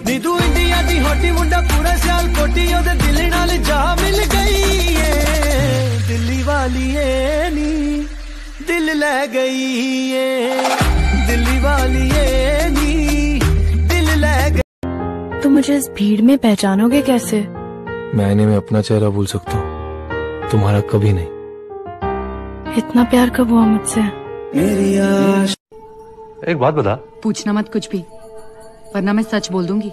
नी तू इंडिया दी होटी मुंडा पूरा साल कोटी ओदे दिल नाल जा मिल गई है दिल्ली वाली है नी दिल ले गई है दिल्ली वाली है नी दिल ले गई। तुम मुझे इस भीड़ में पहचानोगे कैसे? मैं आईने में अपना चेहरा भूल सकता हूँ, तुम्हारा कभी नहीं। इतना प्यार कब हुआ मुझसे? मेरी आश। एक बात बता। पूछना मत कुछ भी, वरना मैं सच बोल दूंगी।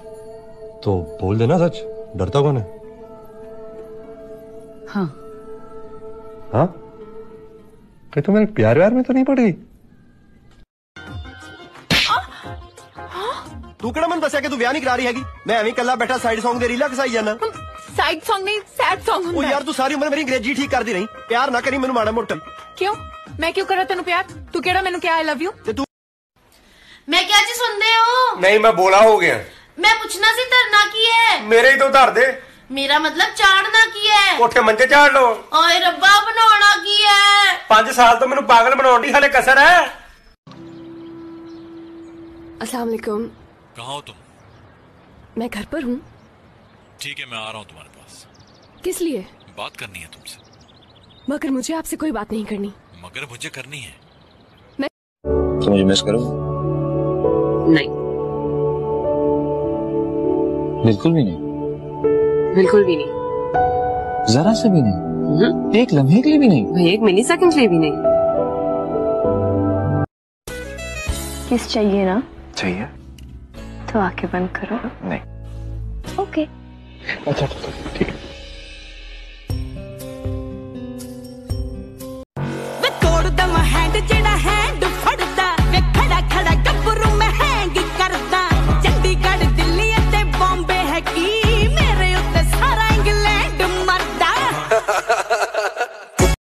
तो बोल देना सच, डरता कौन है? हाँ। हाँ? कहीं तो मेरे प्यार व्यार में तो नहीं पड़ गई? तू केड़ा मन दसिया कि तू ब्याह नहीं करा रही हैगी? मैं एवं कल्ला बैठा साइड सॉन्ग दे रीला घसाई जाना। साइड सॉन्ग नहीं, सैड सॉन्ग ओ यार तू सारी उम्र मेरी अंग्रेजी ठीक करती रही, प्यार ना करी मैनू माड़ा मोटा। क्यों? मैं क्यों करा तेनू प्यार? तू केड़ा मैनू क्या आई लव यू? ते तू मैं क्या जी सुनते हो? नहीं मैं बोला हो गया। मैं पूछना सी धरना की है? मेरे ही तो धर दे। मेरा मतलब चाड़ना की है? कोठे मंजे चाड़ लो। ओए रब्बा बनाना की है? 5 साल तो मैंने पागल बनाने दी, हाले कसर है। अस्सलाम वालेकुम। कहाँ हो तुम? मैं घर पर हूँ। ठीक है, मैं आ रहा हूँ तुम्हारे पास। किस लिए? बात करनी है तुमसे। मगर मुझे आपसे कोई बात नहीं करनी। मगर मुझे करनी है। मैं तुम मुझे मिस करो? नहीं, बिल्कुल भी नहीं। बिल्कुल भी नहीं। जरा से भी नहीं? एक लम्हे के लिए भी नहीं? भाई एक मिनी सेकंड के लिए भी नहीं। किस चाहिए ना? चाहिए। तो आंखें बंद करो। नहीं। ओके। अच्छा ठीक है।